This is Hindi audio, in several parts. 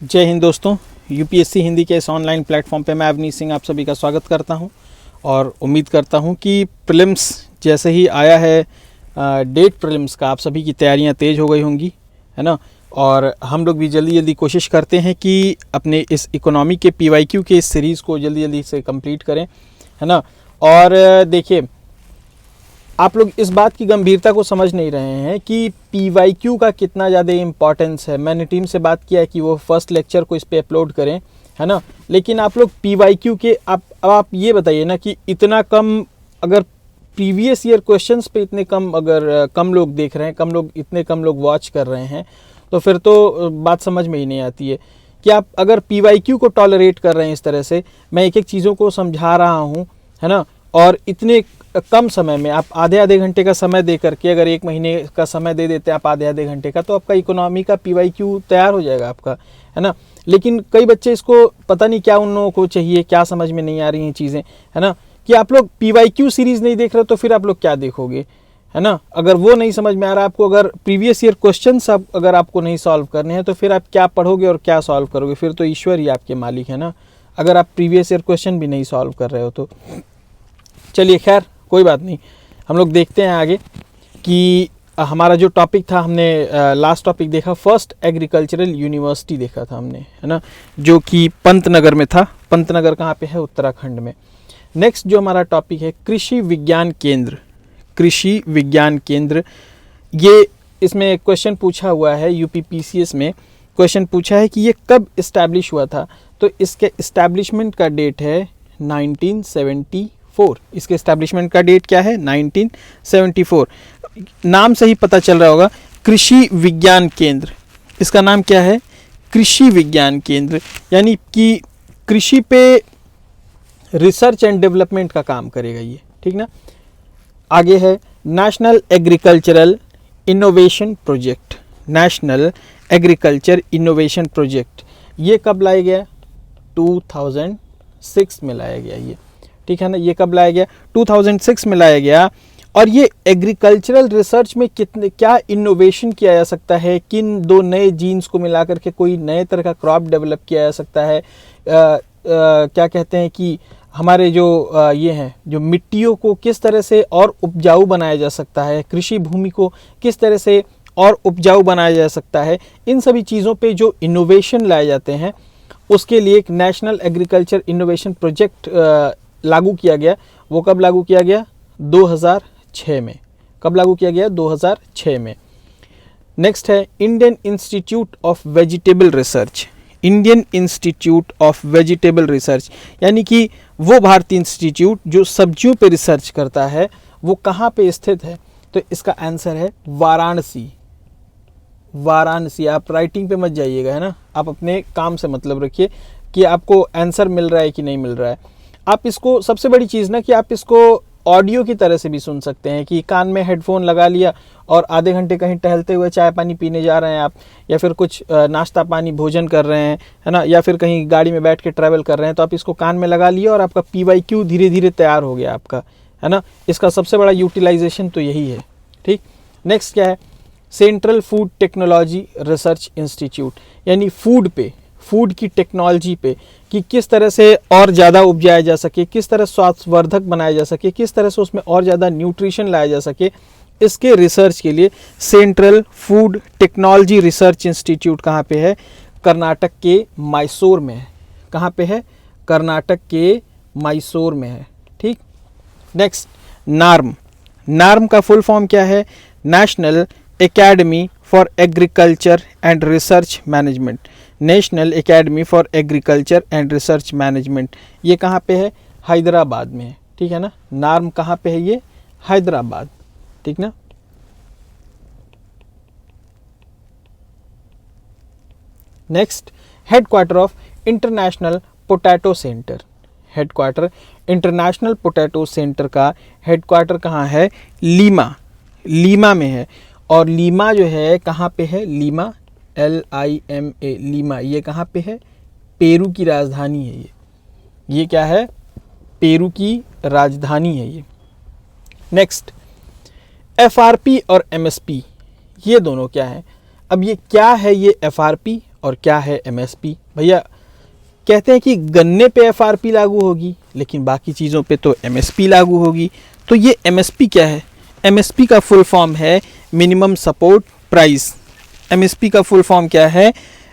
जय हिंद दोस्तों, यूपीएससी हिंदी के इस ऑनलाइन प्लेटफॉर्म पे मैं अवनीश सिंह आप सभी का स्वागत करता हूं और उम्मीद करता हूं कि प्रीलिम्स जैसे ही आया है डेट प्रीलिम्स का, आप सभी की तैयारियां तेज़ हो गई होंगी, है ना। और हम लोग भी जल्दी जल्दी कोशिश करते हैं कि अपने इस इकोनॉमी के पीवाईक्यू के इस सीरीज़ को जल्दी जल्दी से कंप्लीट करें, है ना। और देखिए, आप लोग इस बात की गंभीरता को समझ नहीं रहे हैं कि पीवाईक्यू का कितना ज़्यादा इम्पॉर्टेंस है। मैंने टीम से बात किया है कि वो फर्स्ट लेक्चर को इस पे अपलोड करें, है ना। लेकिन आप लोग पीवाईक्यू के अब आप ये बताइए ना कि इतना कम, अगर प्रीवियस ईयर क्वेश्चंस पे इतने कम, अगर कम लोग देख रहे हैं, इतने कम लोग वॉच कर रहे हैं, तो फिर तो बात समझ में ही नहीं आती है कि आप अगर पीवाईक्यू को टॉलरेट कर रहे हैं इस तरह से। मैं एक एक चीज़ों को समझा रहा हूँ, है ना। और इतने कम समय में आप आधे घंटे का समय दे करके, अगर एक महीने का समय दे देते हैं आप आधे घंटे का, तो आपका इकोनॉमी का पीवाईक्यू तैयार हो जाएगा आपका, है ना। लेकिन कई बच्चे इसको पता नहीं क्या उन लोगों को चाहिए, क्या समझ में नहीं आ रही हैं चीज़ें, है ना, कि आप लोग पीवाईक्यू सीरीज़ नहीं देख रहे तो फिर आप लोग क्या देखोगे, है ना। अगर वो नहीं समझ में आ रहा आपको, अगर प्रीवियस ईयर क्वेश्चन सब अगर आपको नहीं सॉल्व करने हैं, तो फिर आप क्या पढ़ोगे और क्या सॉल्व करोगे। फिर तो ईश्वर ही आपके मालिक है ना, अगर आप प्रीवियस ईयर क्वेश्चन भी नहीं सॉल्व कर रहे हो तो। चलिए खैर, कोई बात नहीं, हम लोग देखते हैं आगे कि हमारा जो टॉपिक था, हमने लास्ट टॉपिक देखा फर्स्ट एग्रीकल्चरल यूनिवर्सिटी देखा था हमने, है ना, जो कि पंतनगर में था। पंतनगर कहाँ पे है? उत्तराखंड में। नेक्स्ट जो हमारा टॉपिक है कृषि विज्ञान केंद्र। कृषि विज्ञान केंद्र, ये इसमें क्वेश्चन पूछा हुआ है, यूपीपीसीएस में क्वेश्चन पूछा है कि ये कब इस्टेब्लिश हुआ था। तो इसके इस्टेब्लिशमेंट का डेट है 1974। इसके इस्टेब्लिशमेंट का डेट क्या है? 1974। नाम से ही पता चल रहा होगा, कृषि विज्ञान केंद्र। इसका नाम क्या है? कृषि विज्ञान केंद्र, यानी कि कृषि पे रिसर्च एंड डेवलपमेंट का काम करेगा ये, ठीक ना। आगे है national agricultural innovation project. National agriculture innovation project ये कब लाया गया? 2006 में लाया गया ये, ठीक है ना। ये कब लाया गया? 2006 में लाया गया। और ये एग्रीकल्चरल रिसर्च में क्या इनोवेशन किया जा सकता है, किन दो नए जीन्स को मिलाकर के कोई नए तरह का क्रॉप डेवलप किया जा सकता है। क्या कहते हैं कि हमारे जो ये हैं, जो मिट्टियों को किस तरह से और उपजाऊ बनाया जा सकता है, कृषि भूमि को किस तरह से और उपजाऊ बनाया जा सकता है, इन सभी चीज़ों पे जो इनोवेशन लाए जाते हैं, उसके लिए एक नेशनल एग्रीकल्चर इनोवेशन प्रोजेक्ट लागू किया गया। वो कब लागू किया गया? 2006 में। कब लागू किया गया? 2006 में। नेक्स्ट है Indian institute of vegetable research. Indian institute of vegetable research, यानी कि वो भारतीय इंस्टीट्यूट जो सब्जियों पे रिसर्च करता है, वो कहाँ पे स्थित है? तो इसका आंसर है वाराणसी। वाराणसी। आप राइटिंग पे मत जाइएगा, है ना, आप अपने काम से मतलब रखिए कि आपको आंसर मिल रहा है कि नहीं मिल रहा है। आप इसको, सबसे बड़ी चीज़ ना, कि आप इसको ऑडियो की तरह से भी सुन सकते हैं, कि कान में हेडफोन लगा लिया और आधे घंटे कहीं टहलते हुए चाय पानी पीने जा रहे हैं आप, या फिर कुछ नाश्ता पानी भोजन कर रहे हैं, है ना, या फिर कहीं गाड़ी में बैठ के ट्रैवल कर रहे हैं, तो आप इसको कान में लगा लिए और आपका पीवाईक्यू धीरे धीरे तैयार हो गया आपका, है ना। इसका सबसे बड़ा यूटिलाइजेशन तो यही है, ठीक। नेक्स्ट क्या है? Central food technology research institute, यानी फूड पे, फूड की टेक्नोलॉजी पे, कि किस तरह से और ज़्यादा उपजाया जा सके, किस तरह स्वास्थ्यवर्धक बनाया जा सके, किस तरह से उसमें और ज़्यादा न्यूट्रिशन लाया जा सके, इसके रिसर्च के लिए central food technology research institute कहाँ पे है? कर्नाटक के मैसूर में है। कहाँ पे है? कर्नाटक के मैसूर में है, ठीक। नेक्स्ट, नार्म। नार्म का फुल फॉर्म क्या है? National academy for agriculture and research management. National academy for agriculture and research management, ये कहाँ पे है? हैदराबाद में है, ठीक है ना। नार्म कहाँ पे है? ये हैदराबाद, ठीक ना। Next, headquarter of international potato centre. Headquarter international potato centre का हेडक्वार्टर कहाँ है? लीमा। लीमा में है। और लीमा जो है कहाँ पे है? लीमा, LIMA, लीमा, ये कहाँ पे है? पेरू की राजधानी है ये क्या है? पेरू की राजधानी है ये। नेक्स्ट, FRP और MSP, ये दोनों क्या है? अब ये क्या है? ये FRP और क्या है एमएसपी। भैया कहते हैं कि गन्ने पे एफआरपी लागू होगी, लेकिन बाकी चीज़ों पे तो एमएसपी लागू होगी। तो ये एमएसपी क्या है? एमएसपी का फुल फॉर्म है मिनिमम सपोर्ट प्राइस। एमएसपी का फुल फॉर्म क्या है?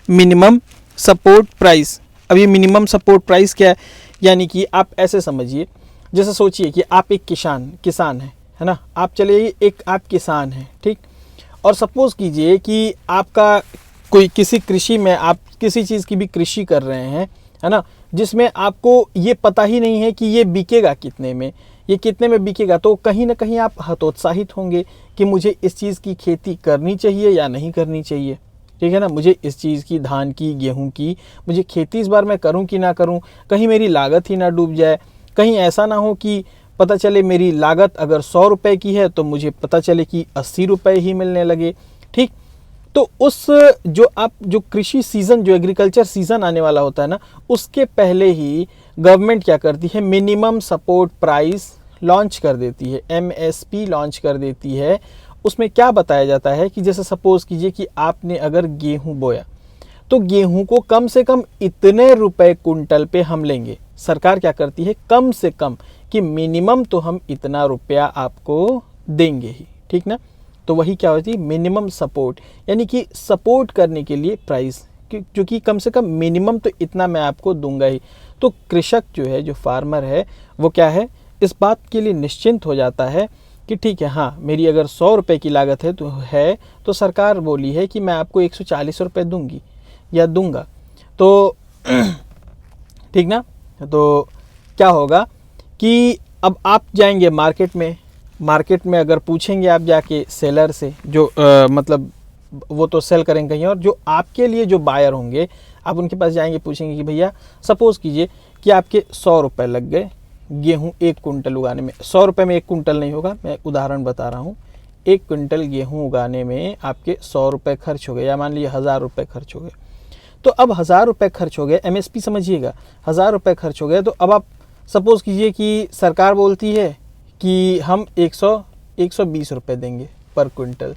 Minimum support price. अब ये मिनिमम सपोर्ट प्राइस क्या है? यानी कि आप ऐसे समझिए, जैसे सोचिए कि आप एक किसान है ना, आप चलिए एक आप किसान हैं, ठीक, और सपोज़ कीजिए कि आपका कोई किसी कृषि में आप किसी चीज़ की भी कृषि कर रहे हैं, है ना, जिसमें आपको ये पता ही नहीं है कि ये बिकेगा कितने में, ये कितने में बिकेगा। तो कहीं ना कहीं आप हतोत्साहित होंगे कि मुझे इस चीज़ की खेती करनी चाहिए या नहीं करनी चाहिए, ठीक है ना, मुझे इस चीज़ की, धान की, गेहूं की, मुझे खेती इस बार मैं करूं कि ना करूं, कहीं मेरी लागत ही ना डूब जाए, कहीं ऐसा ना हो कि पता चले मेरी लागत अगर 100 रुपये की है तो मुझे पता चले कि 80 रुपये ही मिलने लगे, ठीक। तो उस जो कृषि सीज़न, जो एग्रीकल्चर सीज़न आने वाला होता है ना, उसके पहले ही गवर्नमेंट क्या करती है, मिनिमम सपोर्ट प्राइस लॉन्च कर देती है, एमएसपी लॉन्च कर देती है। उसमें क्या बताया जाता है कि जैसे सपोज़ कीजिए कि आपने अगर गेहूं बोया, तो गेहूं को कम से कम इतने रुपए कुंटल पे हम लेंगे। सरकार क्या करती है, कम से कम कि मिनिमम तो हम इतना रुपया आपको देंगे ही, ठीक ना। तो वही क्या होती है, मिनिमम सपोर्ट, यानी कि सपोर्ट करने के लिए प्राइस, क्योंकि कम से कम मिनिमम तो इतना मैं आपको दूंगा ही। तो कृषक जो है, जो फार्मर है, वो क्या है, इस बात के लिए निश्चिंत हो जाता है कि ठीक है, हाँ, मेरी अगर 100 रुपये की लागत है तो सरकार बोली है कि मैं आपको 140 रुपये दूंगी या दूंगा। तो ठीक ना। तो क्या होगा कि अब आप जाएंगे मार्केट में अगर पूछेंगे आप जाके सेलर से, जो मतलब वो तो सेल करेंगे कहीं और, जो आपके लिए जो बायर होंगे, आप उनके पास जाएंगे, पूछेंगे कि भैया सपोज़ कीजिए कि आपके 100 रुपये लग गए गेहूं 1 कुंटल उगाने में। 100 रुपये में 1 कुंटल नहीं होगा, मैं उदाहरण बता रहा हूँ। 1 कुंटल गेहूं उगाने में आपके 100 रुपये खर्च हो गए, या मान लीजिए 1000 रुपये खर्च हो गए। तो अब 1000 रुपये खर्च हो गए, एमएसपी समझिएगा, 1000 रुपये खर्च हो गए। तो अब आप सपोज़ कीजिए कि सरकार बोलती है कि हम 120 रुपये देंगे पर क्विंटल।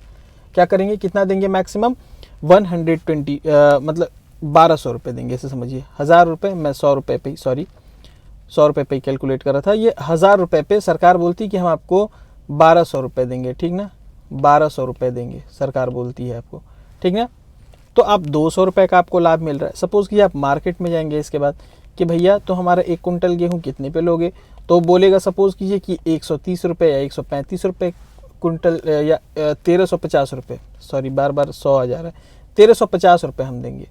क्या करेंगे, कितना देंगे, मैक्सिमम 120, मतलब 1200 रुपये देंगे, ऐसे समझिए। 1000 रुपये, मैं 100 रुपये पे, सॉरी 100 रुपये पे कैलकुलेट कर रहा था, ये 1000 रुपये पे सरकार बोलती कि हम आपको 1200 रुपये देंगे, ठीक ना, 1200 रुपये देंगे सरकार बोलती है आपको, ठीक ना। तो आप 200 रुपये का आपको लाभ मिल रहा है। सपोज़ कि आप मार्केट में जाएंगे इसके बाद कि भैया तो हमारा 1 कुंटल गेहूँ कितने पे लोगे, तो बोलेगा सपोज़ कीजिए कि 130 रुपये या 135 रुपये कुंटल, या 1350 रुपये, सॉरी बार 100 आ जा रहा है, 1350 रुपये हम देंगे।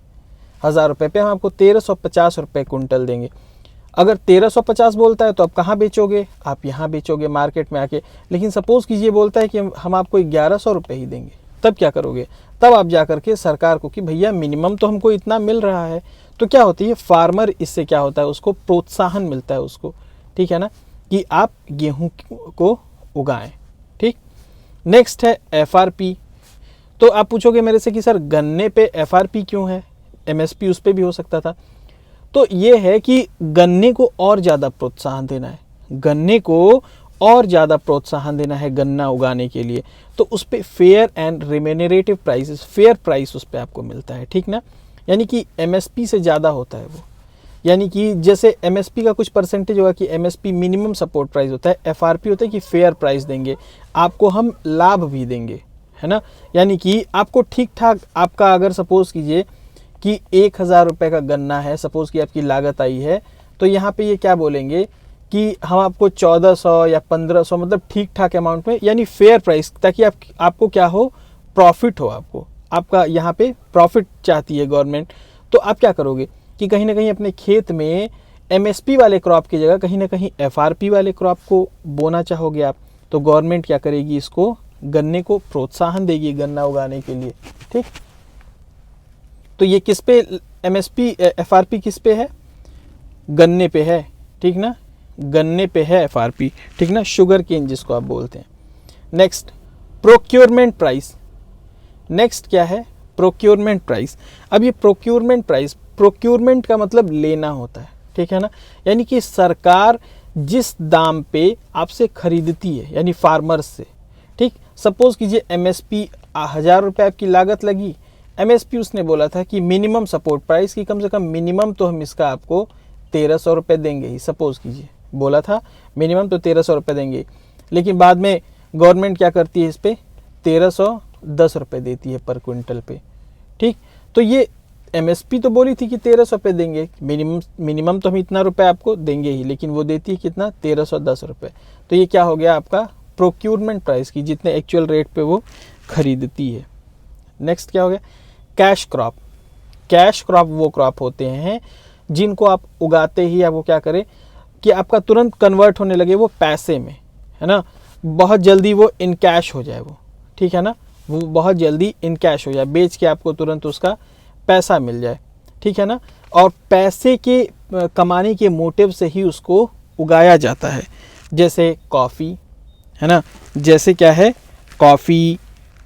1000 रुपये पे हम आपको 1350 रुपये कुंटल देंगे। अगर 1350 बोलता है तो आप कहाँ बेचोगे, आप यहाँ बेचोगे मार्केट में आके। लेकिन सपोज़ कीजिए बोलता है कि हम आपको 1100 रुपये ही देंगे, तब क्या करोगे, तब आप जा करके सरकार को कि भैया मिनिमम तो हमको इतना मिल रहा है। तो क्या होती है, फार्मर इससे क्या होता है, उसको प्रोत्साहन मिलता है उसको, ठीक है ना, कि आप गेहूं को उगाएं, ठीक। नेक्स्ट है एफआरपी। तो आप पूछोगे मेरे से कि सर गन्ने पे एफआरपी क्यों है, एमएसपी उस पे भी हो सकता था। तो ये है कि गन्ने को और ज़्यादा प्रोत्साहन देना है, गन्ने को और ज़्यादा प्रोत्साहन देना है गन्ना उगाने के लिए। तो उस पर fair and remunerative prices, fair price उस पर आपको मिलता है, ठीक ना। यानी कि एमएसपी से ज़्यादा होता है वो, यानी कि जैसे एमएसपी का कुछ परसेंटेज होगा कि एमएसपी मिनिमम सपोर्ट प्राइस होता है, एफआरपी होता है कि फेयर प्राइस देंगे आपको, हम लाभ भी देंगे, है ना। यानी कि आपको ठीक ठाक, आपका अगर सपोज़ कीजिए कि 1000 रुपये का गन्ना है, सपोज़ कि आपकी लागत आई है, तो यहाँ पे ये क्या बोलेंगे कि हम आपको 1400 या 1500, मतलब ठीक ठाक अमाउंट में, यानी फेयर प्राइस, ताकि आपको क्या हो, प्रॉफिट हो, आपका यहाँ पे प्रॉफिट चाहती है गवर्नमेंट। तो आप क्या करोगे कि कहीं ना कहीं अपने खेत में एमएसपी वाले क्रॉप की जगह कहीं ना कहीं एफआरपी वाले क्रॉप को बोना चाहोगे आप। तो गवर्नमेंट क्या करेगी, इसको, गन्ने को प्रोत्साहन देगी गन्ना उगाने के लिए, ठीक। तो ये किस पे एमएसपी एफआरपी किस पे है, गन्ने पे है, ठीक ना, गन्ने पे है एफआरपी, ठीक ना, शुगर केन जिसको आप बोलते हैं। Next procurement price. नेक्स्ट क्या है, प्रोक्योरमेंट प्राइस। अब ये प्रोक्योरमेंट का मतलब लेना होता है, ठीक है ना, यानी कि सरकार जिस दाम पे आपसे खरीदती है, यानी फार्मर्स से, ठीक। सपोज कीजिए एमएसपी 1000 रुपये आपकी लागत लगी, एमएसपी उसने बोला था कि मिनिमम सपोर्ट प्राइस की कम से कम मिनिमम तो हम इसका आपको 1300 रुपये देंगे ही, सपोज कीजिए बोला था मिनिमम तो 1300 रुपये देंगे, लेकिन बाद में गवर्नमेंट क्या करती है, इस पर 1310 रुपये देती है पर क्विंटल पे। ठीक, तो ये एमएसपी तो बोली थी कि 1300 रुपये देंगे, मिनिमम तो हम इतना रुपए आपको देंगे ही, लेकिन वो देती है कितना, 1310 रुपये। तो ये क्या हो गया आपका प्रोक्यूरमेंट प्राइस की, जितने एक्चुअल रेट पे वो खरीदती है। नेक्स्ट क्या हो गया, कैश क्रॉप। कैश क्रॉप वो क्रॉप होते हैं जिनको आप उगाते ही आपको क्या करें कि आपका तुरंत कन्वर्ट होने लगे वो पैसे में, है ना, बहुत जल्दी वो इन कैश हो जाए वो, ठीक है ना, वो बहुत जल्दी इन कैश हो जाए, बेच के आपको तुरंत उसका पैसा मिल जाए, ठीक है ना, और पैसे के कमाने के मोटिव से ही उसको उगाया जाता है। जैसे कॉफ़ी, है ना, जैसे क्या है कॉफ़ी,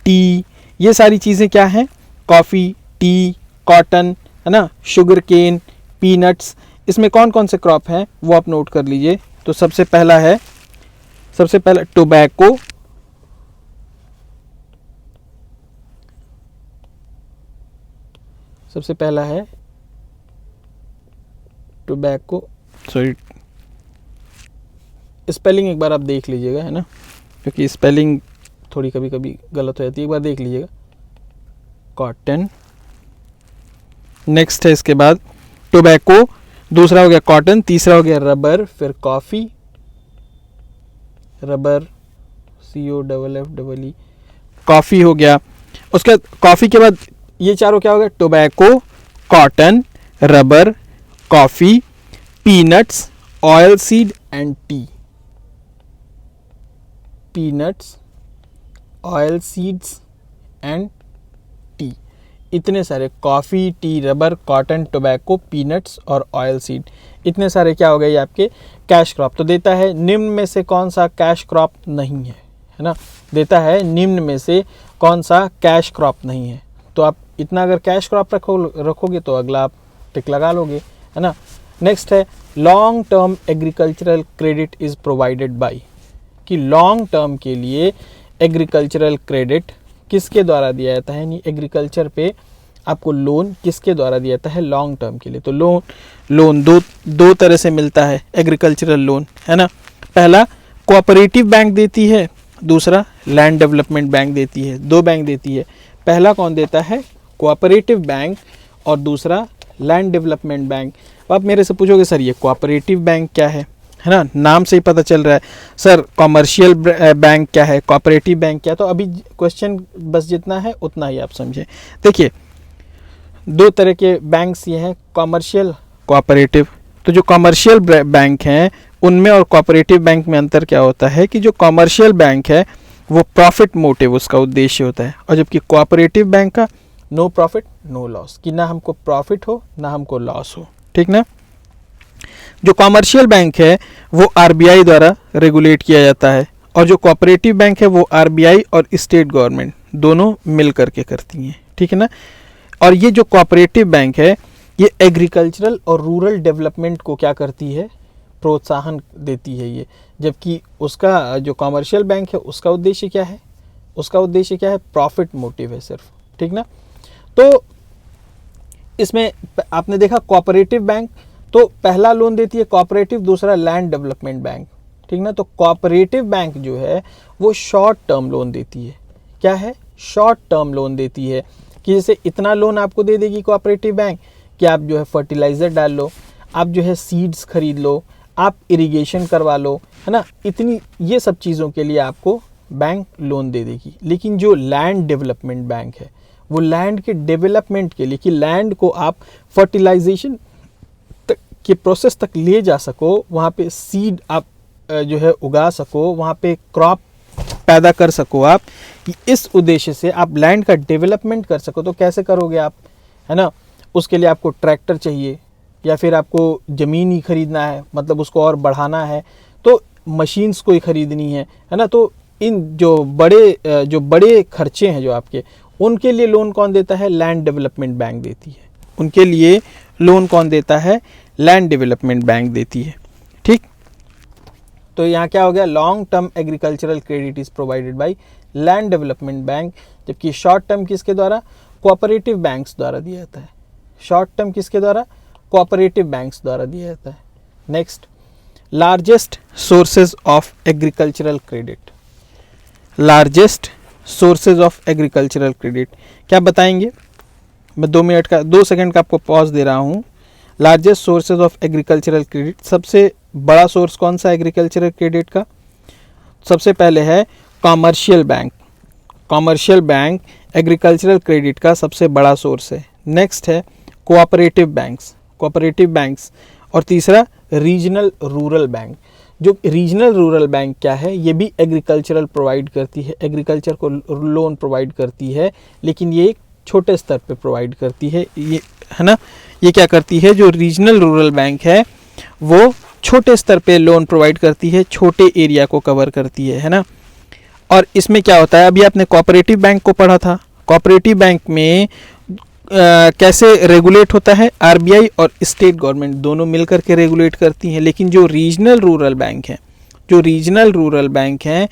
टी, ये सारी चीज़ें क्या हैं, कॉफ़ी, टी, कॉटन, है ना, शुगर केन, पीनट्स, इसमें कौन कौन से क्रॉप हैं वो आप नोट कर लीजिए। तो सबसे पहला टोबैको, सबसे पहला है टोबैको, सॉरी स्पेलिंग एक बार आप देख लीजिएगा, है ना, क्योंकि स्पेलिंग थोड़ी कभी कभी गलत हो जाती है, एक बार देख लीजिएगा। कॉटन, नेक्स्ट है इसके बाद टोबैको, दूसरा हो गया कॉटन, तीसरा हो गया रबर, फिर कॉफ़ी, रबर COFFEE, कॉफ़ी हो गया। उसके बाद कॉफ़ी के बाद ये चारों क्या हो गया, tobacco, cotton, rubber, coffee, peanuts, oil seed and T. Peanuts, oil seeds and T, इतने सारे, coffee, T, rubber, cotton, tobacco, peanuts और ऑयल सीड, इतने सारे क्या हो गए ये आपके कैश क्रॉप। तो देता है निम्न में से कौन सा कैश क्रॉप नहीं है, है ना, देता है निम्न में से कौन सा कैश क्रॉप नहीं है। तो आप इतना अगर कैश क्रॉप रखोगे तो अगला आप टिक लगा लोगे, है ना। नेक्स्ट है long term agricultural credit is provided by, कि लॉन्ग टर्म के लिए एग्रीकल्चरल क्रेडिट किसके द्वारा दिया जाता है, यानी एग्रीकल्चर पे आपको लोन किसके द्वारा दिया जाता है लॉन्ग टर्म के लिए। तो लोन दो तरह से मिलता है एग्रीकल्चरल लोन, है ना। पहला कोऑपरेटिव बैंक देती है, दूसरा लैंड डेवलपमेंट बैंक देती है, दो बैंक देती है। पहला कौन देता है, कोऑपरेटिव बैंक, और दूसरा लैंड डेवलपमेंट बैंक। आप मेरे से पूछोगे सर ये कोऑपरेटिव बैंक क्या है ना, नाम से ही पता चल रहा है। सर कॉमर्शियल बैंक क्या है, कोऑपरेटिव बैंक क्या है, तो अभी क्वेश्चन बस जितना है उतना ही आप समझें। देखिए दो तरह के बैंक्स ये हैं, कॉमर्शियल, कोऑपरेटिव। तो जो कॉमर्शियल बैंक हैं उनमें और कोऑपरेटिव बैंक में अंतर क्या होता है कि जो कॉमर्शियल बैंक है वो प्रॉफिट मोटिव उसका उद्देश्य होता है, और जबकि कोऑपरेटिव बैंक का नो प्रॉफिट नो लॉस, कि ना हमको प्रॉफिट हो ना हमको लॉस हो, ठीक ना। जो कॉमर्शियल बैंक है वो आरबीआई द्वारा रेगुलेट किया जाता है, और जो कोऑपरेटिव बैंक है वो आरबीआई और स्टेट गवर्नमेंट दोनों मिल करके करती हैं, ठीक है ना। और ये जो कोऑपरेटिव बैंक है ये एग्रीकल्चरल और रूरल डेवलपमेंट को क्या करती है, प्रोत्साहन देती है ये, जबकि उसका जो कॉमर्शियल बैंक है उसका उद्देश्य क्या है, उसका उद्देश्य क्या है, प्रॉफिट मोटिव है सिर्फ, ठीक ना। तो इसमें आपने देखा कोऑपरेटिव बैंक तो पहला लोन देती है कोऑपरेटिव, दूसरा लैंड डेवलपमेंट बैंक, ठीक ना। तो कोऑपरेटिव बैंक जो है वो शॉर्ट टर्म लोन देती है, क्या है, शॉर्ट टर्म लोन देती है, कि जैसे इतना लोन आपको दे देगी कोऑपरेटिव बैंक कि आप जो है फर्टिलाइज़र डाल लो, आप जो है सीड्स खरीद लो, आप इरिगेशन करवा लो, है ना, इतनी ये सब चीज़ों के लिए आपको बैंक लोन दे देगी। लेकिन जो लैंड डेवलपमेंट बैंक है वो लैंड के डेवलपमेंट के लिए, कि लैंड को आप फर्टिलाइजेशन के प्रोसेस तक ले जा सको, वहाँ पे सीड आप जो है उगा सको, वहाँ पे क्रॉप पैदा कर सको आप, इस उद्देश्य से आप लैंड का डेवलपमेंट कर सको। तो कैसे करोगे आप, है ना, उसके लिए आपको ट्रैक्टर चाहिए, या फिर आपको ज़मीन ही खरीदना है, मतलब उसको और बढ़ाना है तो मशीन्स को ही खरीदनी है ना। तो इन जो बड़े खर्चे हैं जो आपके, उनके लिए लोन कौन देता है, लैंड डेवलपमेंट बैंक देती है, उनके लिए लोन कौन देता है, लैंड डेवलपमेंट बैंक देती है, ठीक। तो यहाँ क्या हो गया, long term agricultural credit is provided by land development bank, जबकि शॉर्ट टर्म किसके द्वारा, कोऑपरेटिव बैंक्स द्वारा दिया जाता है। शॉर्ट टर्म किसके द्वारा? कोऑपरेटिव बैंक्स द्वारा दिया जाता है। Next, largest sources of agricultural credit. Largest sources of agricultural credit क्या बताएंगे? मैं 2 सेकंड का आपको पॉज दे रहा हूँ। Largest sources of agricultural credit, सबसे बड़ा सोर्स कौन सा एग्रीकल्चरल क्रेडिट का? सबसे पहले है commercial bank. Commercial bank agricultural credit का सबसे बड़ा सोर्स है। नेक्स्ट है कोऑपरेटिव बैंक्स, कोऑपरेटिव बैंक्स। और तीसरा रीजनल रूरल बैंक। जो रीजनल रूरल बैंक क्या है? ये भी एग्रीकल्चरल प्रोवाइड करती है, एग्रीकल्चर को लोन प्रोवाइड करती है, लेकिन ये एक छोटे स्तर पे प्रोवाइड करती है, ये है ना। ये क्या करती है? जो रीजनल रूरल बैंक है वो छोटे स्तर पे लोन प्रोवाइड करती है, छोटे एरिया को कवर करती है ना। और इसमें क्या होता है? अभी आपने कोऑपरेटिव बैंक को पढ़ा था। कोऑपरेटिव बैंक में कैसे रेगुलेट होता है? आरबीआई और स्टेट गवर्नमेंट दोनों मिलकर के रेगुलेट करती हैं। लेकिन जो रीजनल रूरल बैंक हैं, जो रीजनल रूरल बैंक हैं,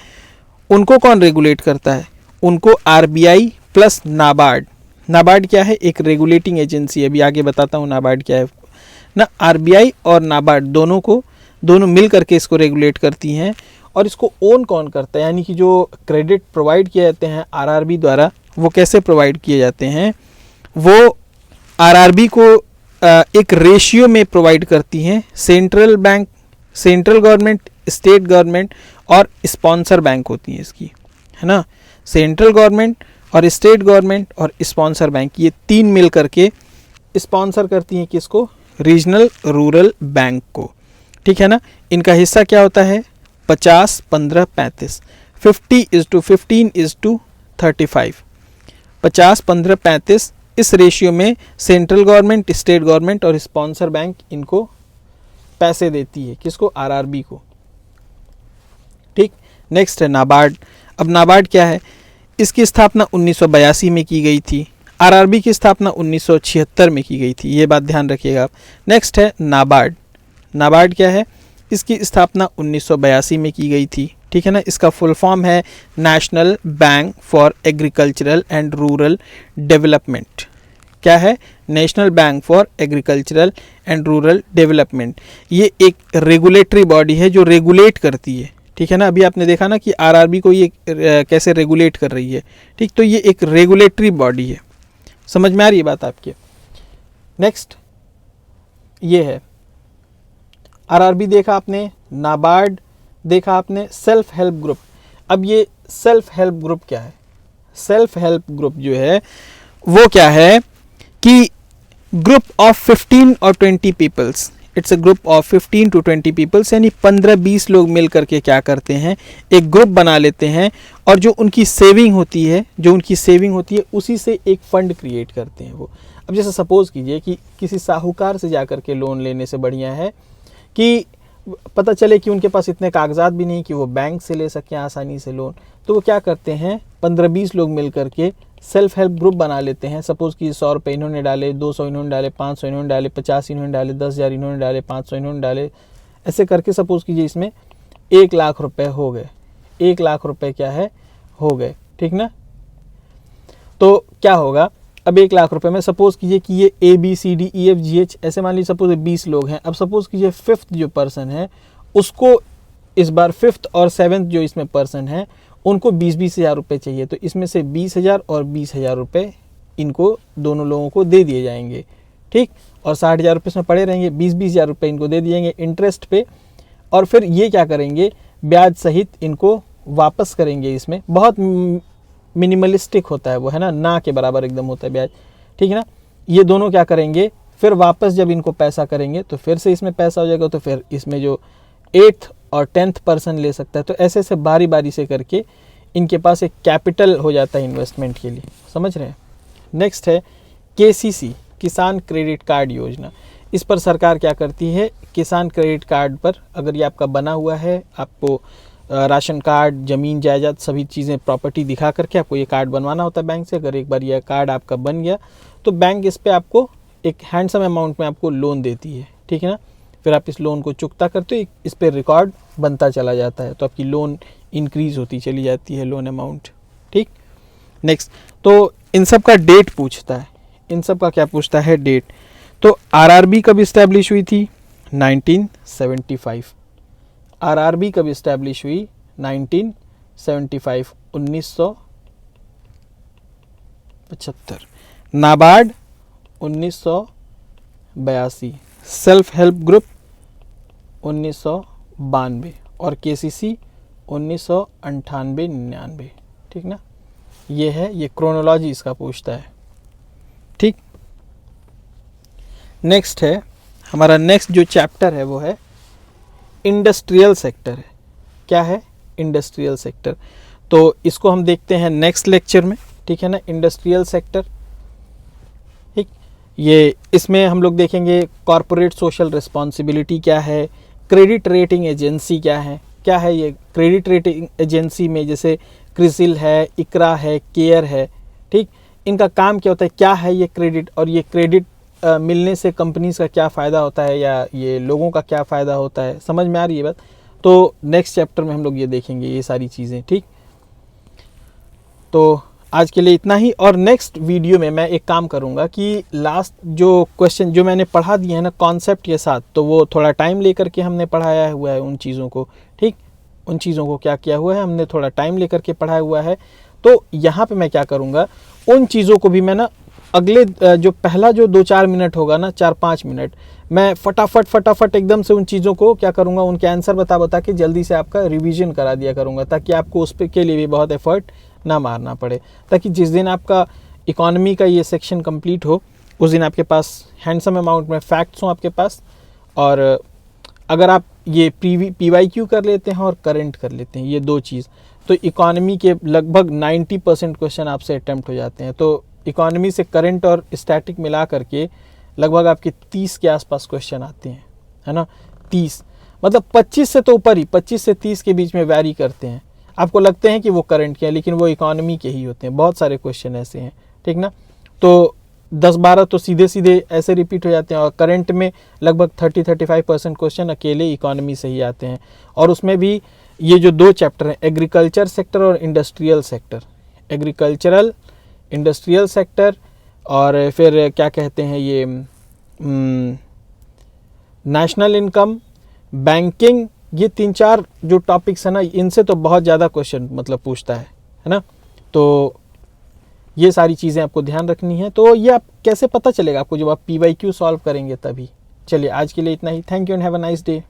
उनको कौन रेगुलेट करता है? उनको आरबीआई प्लस नाबार्ड। नाबार्ड क्या है? एक रेगुलेटिंग एजेंसी है, अभी आगे बताता हूँ नाबार्ड क्या है ना। आरबीआई और नाबार्ड दोनों मिल करके इसको रेगुलेट करती हैं। और इसको ओन कौन करता है? यानी कि जो क्रेडिट प्रोवाइड किए जाते हैं आरआरबी द्वारा, वो कैसे प्रोवाइड किए जाते हैं? वो आरआरबी को एक रेशियो में प्रोवाइड करती हैं central bank, central government, state government और स्पॉन्सर बैंक होती है इसकी, है ना। सेंट्रल गवर्नमेंट और स्टेट गवर्नमेंट और स्पॉन्सर बैंक, ये तीन मिल करके स्पॉन्सर करती हैं किसको? रीजनल रूरल बैंक को, ठीक है ना। इनका हिस्सा क्या होता है? 50, 15, 35, 50:15:35, 50, 15, 35 इस रेशियो में सेंट्रल गवर्नमेंट, स्टेट गवर्नमेंट और स्पॉन्सर बैंक इनको पैसे देती है। किसको? आरआरबी को, ठीक। नेक्स्ट है नाबार्ड। अब नाबार्ड क्या है? इसकी स्थापना 1982 में की गई थी। आरआरबी की स्थापना 1976 में की गई थी, ये बात ध्यान रखिएगा आप। नेक्स्ट है नाबार्ड। नाबार्ड क्या है? इसकी स्थापना 1982 में की गई थी, ठीक है ना। इसका फुल फॉर्म है national bank for agricultural and rural development. क्या है? National bank for agricultural and rural development. ये एक रेगुलेटरी बॉडी है जो रेगुलेट करती है, ठीक है ना। अभी आपने देखा ना कि आरआरबी को ये कैसे रेगुलेट कर रही है, ठीक। तो ये एक रेगुलेटरी बॉडी है, समझ में आ रही है बात आपके। नेक्स्ट ये है आरआरबी देखा आपने, नाबार्ड देखा आपने, सेल्फ हेल्प ग्रुप। अब ये सेल्फ हेल्प ग्रुप क्या है? सेल्फ हेल्प ग्रुप जो है वो क्या है कि ग्रुप ऑफ 15 और 20 peoples, it's a group of 15 to 20 peoples, यानी 15-20 लोग मिल करके क्या करते हैं? एक ग्रुप बना लेते हैं और जो उनकी सेविंग होती है, उसी से एक फंड क्रिएट करते हैं वो। अब जैसे सपोज कीजिए कि किसी साहूकार से जा करके लोन लेने से बढ़िया है कि पता चले कि उनके पास इतने कागजात भी नहीं कि वो बैंक से ले सकें आसानी से लोन, तो वो क्या करते हैं? 15-20 लोग मिल करके सेल्फ हेल्प ग्रुप बना लेते हैं। सपोज कि 100 रुपये इन्होंने डाले, 200 इन्होंने डाले, 500 इन्होंने डाले, 50 इन्होंने डाले, 10,000 इन्होंने डाले, 500 इन्होंने डाले, ऐसे करके सपोज कीजिए इसमें 1 लाख रुपए हो गए। 1 लाख रुपए क्या है? हो गए, ठीक ना। तो क्या होगा? अब 1 लाख रुपए में सपोज कीजिए कि ये ABCDEFGH ऐसे मान लीजिए सपोज 20 लोग हैं। अब सपोज कीजिए 5th जो पर्सन है उसको इस बार 5th और 7th जो इसमें पर्सन है उनको 20-20 हज़ार रुपये चाहिए। तो इसमें से 20,000 और 20,000 रुपये इनको दोनों लोगों को दे दिए जाएंगे, ठीक। और 60,000 रुपये इसमें पड़े रहेंगे, 20-20 हज़ार रुपये इनको दे दिएंगे इंटरेस्ट पे। और फिर ये क्या करेंगे? ब्याज सहित इनको वापस करेंगे। इसमें बहुत मिनिमलिस्टिक होता है वो, है ना के बराबर एकदम होता है ब्याज, ठीक है ना। ये दोनों क्या करेंगे? फिर वापस जब इनको पैसा करेंगे तो फिर से इसमें पैसा हो जाएगा, तो फिर इसमें जो 8th और 10th पर्सन ले सकता है। तो ऐसे ऐसे बारी बारी से करके इनके पास एक कैपिटल हो जाता है इन्वेस्टमेंट के लिए, समझ रहे हैं। नेक्स्ट है KCC, किसान क्रेडिट कार्ड योजना। इस पर सरकार क्या करती है? किसान क्रेडिट कार्ड पर अगर ये आपका बना हुआ है, आपको राशन कार्ड, ज़मीन जायदाद सभी चीज़ें प्रॉपर्टी दिखा करके आपको ये कार्ड बनवाना होता है बैंक से। अगर एक बार यह कार्ड आपका बन गया तो बैंक इस पर आपको एक हैंडसम अमाउंट में आपको लोन देती है, ठीक है ना। फिर आप इस लोन को चुकता करते हो, इस पर रिकॉर्ड बनता चला जाता है, तो आपकी लोन इंक्रीज़ होती चली जाती है लोन अमाउंट, ठीक। नेक्स्ट, तो इन सब का डेट पूछता है, इन सब का क्या पूछता है, डेट। तो आरआरबी कब इस्टेब्लिश हुई थी, 1975। आरआरबी कब इस्टेब्लिश हुई, 1975, 1975। नाबार्ड 1982, सेल्फ हेल्प ग्रुप 1992 और केसीसी 1998-99। ठीक ना, ये है, ये क्रोनोलॉजी इसका पूछता है। ठीक, नेक्स्ट है हमारा, नेक्स्ट जो चैप्टर है वो है इंडस्ट्रियल सेक्टर है। क्या है, इंडस्ट्रियल सेक्टर। तो इसको हम देखते हैं नेक्स्ट लेक्चर में, ठीक है ना, इंडस्ट्रियल सेक्टर। ठीक, ये इसमें हम लोग देखेंगे कॉरपोरेट सोशल रिस्पॉन्सिबिलिटी क्या है, क्रेडिट रेटिंग एजेंसी क्या है ये क्रेडिट रेटिंग एजेंसी में जैसे क्रिसिल है, इकरा है, केयर है। ठीक, इनका काम क्या होता है, क्या है ये क्रेडिट, और ये क्रेडिट मिलने से कंपनीज का क्या फ़ायदा होता है या ये लोगों का क्या फ़ायदा होता है, समझ में आ रही है बात। तो नेक्स्ट चैप्टर में हम लोग ये देखेंगे ये सारी चीज़ें। ठीक, तो आज के लिए इतना ही, और नेक्स्ट वीडियो में मैं एक काम करूंगा कि लास्ट जो क्वेश्चन जो मैंने पढ़ा दिए हैं ना कॉन्सेप्ट के साथ, तो वो थोड़ा टाइम लेकर के हमने पढ़ाया हुआ है उन चीज़ों को। ठीक, उन चीज़ों को क्या किया हुआ है हमने, थोड़ा टाइम लेकर के पढ़ाया हुआ है। तो यहाँ पे मैं क्या करूँगा, उन चीज़ों को भी मैं ना अगले जो पहला जो 2-4 मिनट होगा ना, 4-5 मिनट, मैं फटाफट एकदम से उन चीज़ों को क्या करूँगा, उनके आंसर बता के जल्दी से आपका रिवीजन करा दिया करूँगा, ताकि आपको उस पे के लिए भी बहुत एफर्ट ना मारना पड़े, ताकि जिस दिन आपका इकोनॉमी का ये सेक्शन कंप्लीट हो उस दिन आपके पास हैंडसम अमाउंट में फैक्ट्स हों आपके पास। और अगर आप ये PYQ कर लेते हैं और करंट कर लेते हैं, ये दो चीज़, तो इकोनॉमी के लगभग 90% क्वेश्चन आपसे अटैम्प्ट हो जाते हैं। तो इकोनॉमी से करंट और स्टैटिक मिला करके लगभग आपके 30 के आसपास क्वेश्चन आते हैं, है ना। 30 मतलब 25 से तो ऊपर ही, 25 से 30 के बीच में वैरी करते हैं। आपको लगते हैं कि वो करंट के हैं, लेकिन वो इकोनॉमी के ही होते हैं। बहुत सारे क्वेश्चन ऐसे हैं, ठीक ना। तो 10-12 तो सीधे सीधे ऐसे रिपीट हो जाते हैं, और करंट में लगभग 30-35% क्वेश्चन अकेले इकोनॉमी से ही आते हैं। और उसमें भी ये जो दो चैप्टर हैं, एग्रीकल्चर सेक्टर और industrial sector, agricultural industrial sector, और फिर क्या कहते हैं ये नेशनल इनकम, बैंकिंग, ये 3-4 जो टॉपिक्स है ना, इनसे तो बहुत ज़्यादा क्वेश्चन मतलब पूछता है ना। तो ये सारी चीज़ें आपको ध्यान रखनी है। तो ये आप कैसे पता चलेगा आपको, जब आप PYQ सॉल्व करेंगे तभी। चलिए आज के लिए इतना ही, thank you and have a nice day.